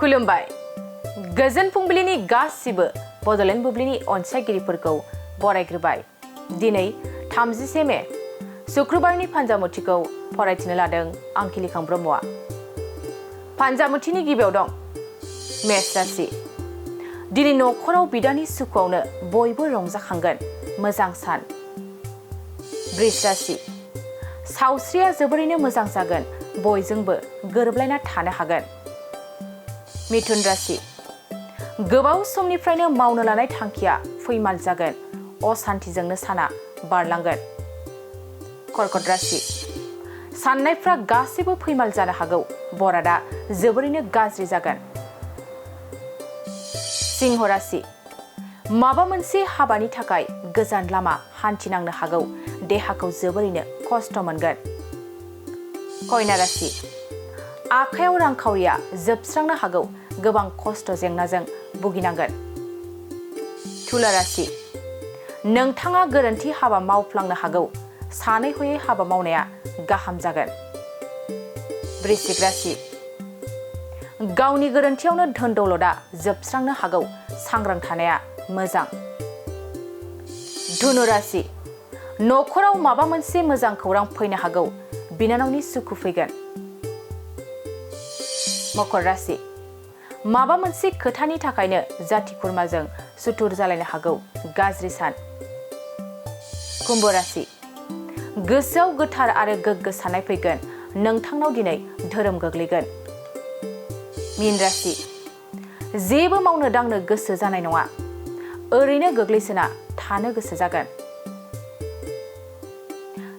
खुलुमबाय गोजोन फुंबिलिनि गासिबो बड'लेण्ड बुब्लिनि अनसायगिरिफोरखौ बरायग्रोबाय। दिनै 31 मे शुक्रबारनि फान्जामुथिखौ फरायथिनो लादों आं खिलिखां ब्रह्मआ। फान्जामुथिनि गिबियाव दं मेष राशि। दिनै नखराव बिदानि सुखुआवनो बयबो रंजाखांगोन, मोजां सान। वृष राशि। सावस्रिया जोबोरैनो मोजां जागोन, बयजोंबो गोरोबलायना थानो हागोन। मिथुन राशि। गोबाव समनिफ्रायनो मावनो लानाय थांखिया फैमाल जागोन, असान्थिजोंनो साना बारलांगोन। कर्कट राशि। साननायफ्रा गासैबो फैमाल जानो हागौ, बरादा जोबोरैनो गाज्रि जागोन। सिंह राशि। माबा मोनसे हाबानि थाखाय गोजान लामा हान्थिनांनो हागौ, देहाखौ जोबोरैनो खस्थ' मोनगोन। कन्या राशि। आखायाव रांखावरिया जोबस्रांनो हागौ, गोबां खस्थ' जेंनाजों भुगिनांगोन। तुला राशि। नोंथाङा गोरोन्थि हाबा मावफ्लांनो हागौ, सानै हयै हाबा मावनाया गाहाम जागोन। वृश्चिक राशि। गावनि गोरोन्थियावनो धोन दौलतआ जोबस्रांनो हागौ, सांग्रां थानाया मोजां। धनु राशि। नखराव माबा मोनसे मोजां खौरां फैनो हागौ, बिनानावनि सुखु फैगोन। मकर राशि। माबा मोनसे खोथानि थाखायनो जाथि खुरमाजों सुथुर जालायनो हागौ, गाज्रि सान। कुम्भ राशि। गोसोआव गोथार आरो गोग्गो साननाय फैगोन, नोंथांनाव दिनै धोरोम गोग्लैगोन। मीन राशि। जेबो मावनो दांनो गोसो जानाय नङा, ओरैनो गोग्लैसोना थानो गोसो जागोन।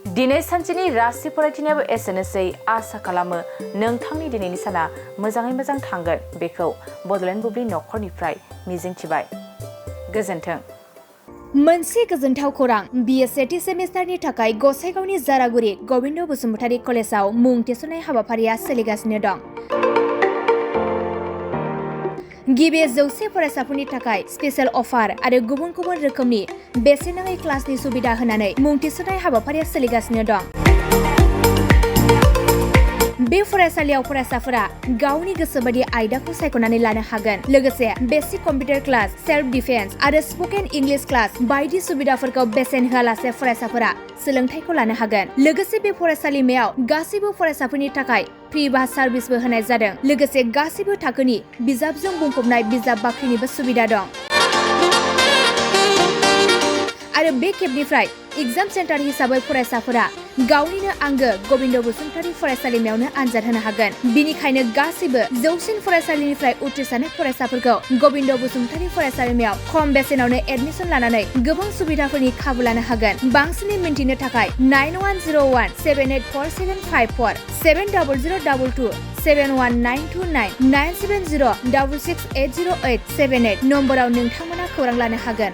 दिनै सानसेनि राशि फरायथिनायाबो एसेनोसै। आसा खालामो नोंथांनि दिनैनि साना मोजाङै मोजां थांगोन, बेखौ बड'लेण्ड बुब्लि नखरनिफ्राय मिजिंथिबाय। गोजोन्थों। मोनसे गोजोनथाव खौरां, बिए सेथि सेमिस्टारनि थाखाय गसाइगावनि जारागुरि गबिन्द बसुमतारी कलेजाव मुं थिसननाय हाबाफारिया सोलिगासिनो दं। गिबि 100 फरायसाफोरनि थाखाय स्पेशेल अफार आरो गुबुन गुबुन रोखोमनि बेसेन नाङै क्लासनि सुबिदा होनानै मुं थिसननाय हाबाफारिया सोलिगासिनो दं। बे फरायसालियाव फरायसाफोरा गावनि गोसोबायदि आयदाखौ सायख'नानै लानो हागोन। लोगोसे basic computer class, self defence आरो स्पकेन इंलिश क्लास बायदि सुबिदाफोरखौ बेसेन होआलासे फरायसाफोरा सोलोंथाइखौ लानो हागोन। लोगोसे बे फरायसालिमायाव गासैबो फरायसाफोरनि थाखाय फ्रि बास सार्भिसबो होनाय जादों। लोगोसे गासैबो थाखोनि बिजाबजों बुंफबनाय बिजाब बाख्रिनिबो सुबिदा दं। आरो बे खेबनिफ्राय एग्जाम सेन्टार हिसाबै फरायसाफोरा गावनिनो आंगो गबिन्द बसुमतारी फरायसालिमायावनो आनजाद होनो हागोन। बिनिखायनो गासैबो जौसिन फरायसालिनिफ्राय उथ्रिसारनाय फरायसाफोरखौ गबिन्द बसुमतारी फरायसालिमायाव खम बेसेनावनो एडमिसन लानानै गोबां सुबिदाफोरनि खाबु लानो हागोन। बांसिनै मिन्थिनो थाखाय 9101 784754 70022 71929 970 668088 78 नम्बराव नोंथांमोना खौरां लानो हागोन।